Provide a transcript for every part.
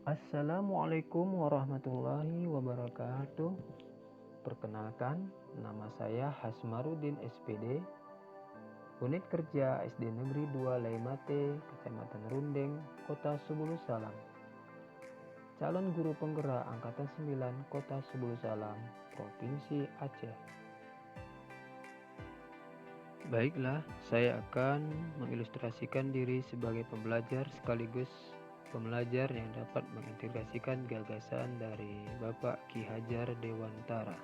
Assalamualaikum warahmatullahi wabarakatuh. Perkenalkan, nama saya Hasmaruddin SPD, Unit Kerja SD Negeri 2 Laimate, Kecamatan Rundeng, Kota Subulu Salam. Calon Guru Penggerak Angkatan 9 Kota Subulu Salam, Provinsi Aceh. Baiklah, saya akan mengilustrasikan diri sebagai pembelajar sekaligus pembelajar yang dapat mengintegrasikan gagasan dari Bapak Ki Hajar Dewantara.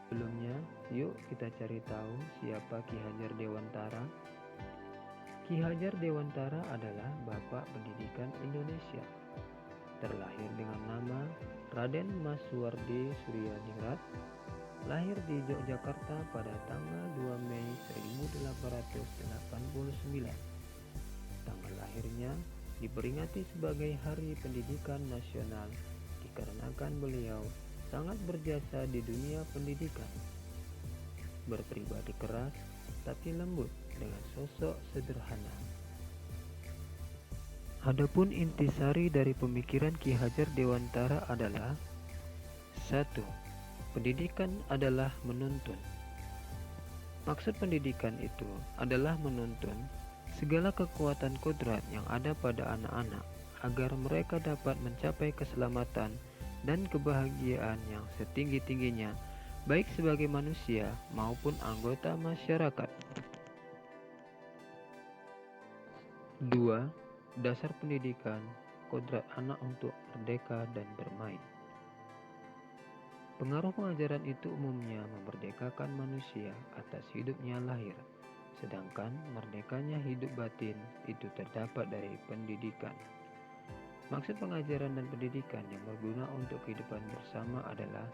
Sebelumnya, yuk kita cari tahu siapa Ki Hajar Dewantara. Ki Hajar Dewantara adalah Bapak Pendidikan Indonesia. Terlahir dengan nama Raden Mas Suwardi Suryaningrat, lahir di Yogyakarta pada tanggal 2 Mei 1889. Tanggal lahirnya diperingati sebagai Hari Pendidikan Nasional dikarenakan beliau sangat berjasa di dunia pendidikan. Berpribadi keras tapi lembut dengan sosok sederhana. Adapun intisari dari pemikiran Ki Hajar Dewantara adalah 1. Pendidikan adalah menuntun. Maksud pendidikan itu adalah menuntun segala kekuatan kodrat yang ada pada anak-anak agar mereka dapat mencapai keselamatan dan kebahagiaan yang setinggi-tingginya baik sebagai manusia maupun anggota masyarakat. 2. Dasar pendidikan, kodrat anak untuk merdeka dan bermain. Pengaruh pengajaran itu umumnya memerdekakan manusia atas hidupnya lahir, sedangkan merdekanya hidup batin itu terdapat dari pendidikan. Maksud pengajaran dan pendidikan yang berguna untuk kehidupan bersama adalah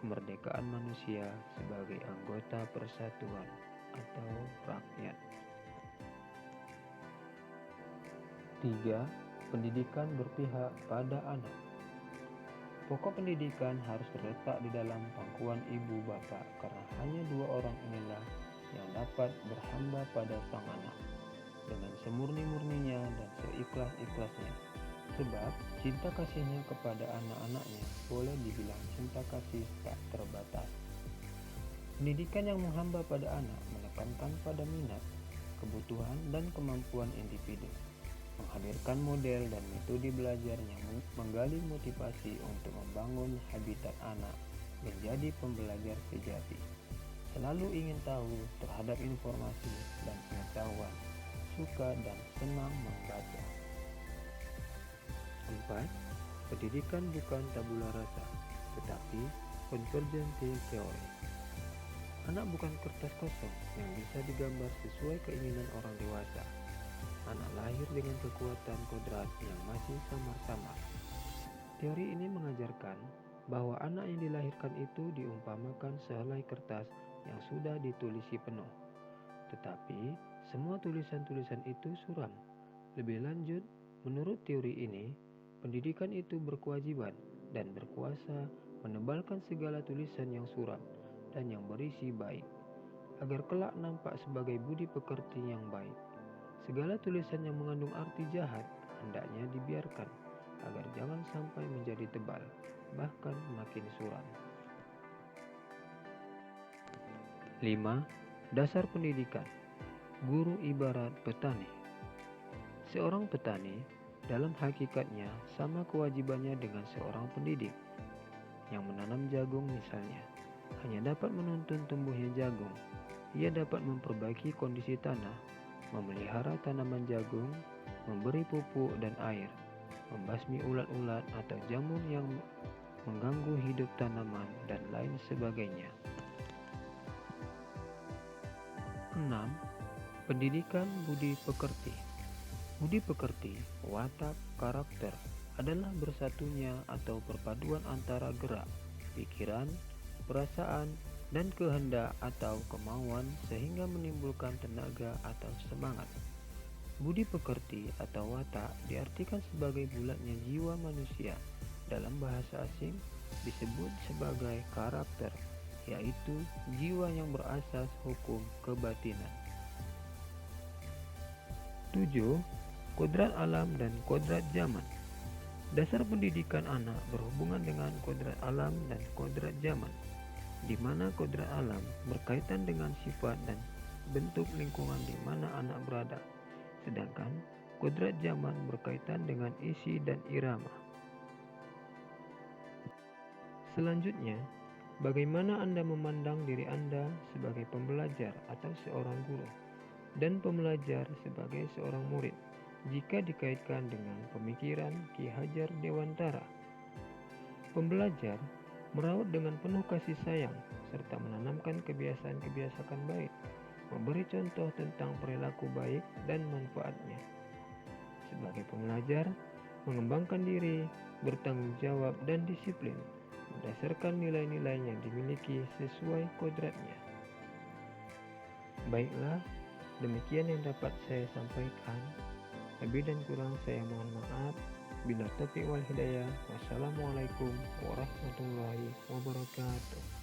kemerdekaan manusia sebagai anggota persatuan atau rakyat. 3. Pendidikan berpihak pada anak. Pokok pendidikan harus terletak di dalam pangkuan ibu bapa karena hanya dua orang inilah yang dapat berhamba pada sang anak dengan semurni-murninya dan seikhlas-ikhlasnya. Sebab cinta kasihnya kepada anak-anaknya boleh dibilang cinta kasih tak terbatas. Pendidikan yang menghamba pada anak menekankan pada minat, kebutuhan, dan kemampuan individu, menghadirkan model dan metode belajar yang menggali motivasi untuk membangun habitat anak menjadi pembelajar sejati, selalu ingin tahu terhadap informasi dan pengetahuan, suka dan senang membaca. 4. Pendidikan bukan tabula rasa, tetapi konvergensi teori. Anak bukan kertas kosong yang bisa digambar sesuai keinginan orang dewasa. Anak lahir dengan kekuatan kodrat yang masih samar-samar. Teori ini mengajarkan bahwa anak yang dilahirkan itu diumpamakan sehelai kertas yang sudah ditulisi penuh. Tetapi semua tulisan-tulisan itu suram. Lebih lanjut, menurut teori ini, pendidikan itu berkewajiban dan berkuasa menebalkan segala tulisan yang suram dan yang berisi baik, agar kelak nampak sebagai budi pekerti yang baik. Segala tulisan yang mengandung arti jahat hendaknya dibiarkan agar jangan sampai menjadi tebal, bahkan makin suram. 5. Dasar pendidikan. Guru ibarat petani. Seorang petani dalam hakikatnya sama kewajibannya dengan seorang pendidik. Yang menanam jagung misalnya, hanya dapat menuntun tumbuhnya jagung. Ia dapat memperbaiki kondisi tanah, memelihara tanaman jagung, memberi pupuk dan air, membasmi ulat-ulat atau jamur yang mengganggu hidup tanaman, dan lain sebagainya. 6. Pendidikan budi pekerti. Budi pekerti, watak, karakter adalah bersatunya atau perpaduan antara gerak, pikiran, perasaan, dan kehendak atau kemauan sehingga menimbulkan tenaga atau semangat. Budi pekerti atau watak diartikan sebagai bulatnya jiwa manusia. Dalam bahasa asing disebut sebagai karakter, yaitu jiwa yang berasas hukum kebatinan. 7. Kodrat alam dan kodrat zaman. Dasar pendidikan anak berhubungan dengan kodrat alam dan kodrat zaman, di mana kodrat alam berkaitan dengan sifat dan bentuk lingkungan di mana anak berada, sedangkan kodrat zaman berkaitan dengan isi dan irama. Selanjutnya, bagaimana Anda memandang diri Anda sebagai pembelajar atau seorang guru, dan pembelajar sebagai seorang murid, jika dikaitkan dengan pemikiran Ki Hajar Dewantara? Pembelajar merawat dengan penuh kasih sayang serta menanamkan kebiasaan-kebiasaan baik, memberi contoh tentang perilaku baik dan manfaatnya. Sebagai pembelajar, mengembangkan diri, bertanggung jawab dan disiplin berdasarkan nilai-nilai yang dimiliki sesuai kodratnya. Baiklah, demikian yang dapat saya sampaikan. Lebih dan kurang saya mohon maaf. Bila taufiq wal hidayah. Wassalamualaikum warahmatullahi wabarakatuh.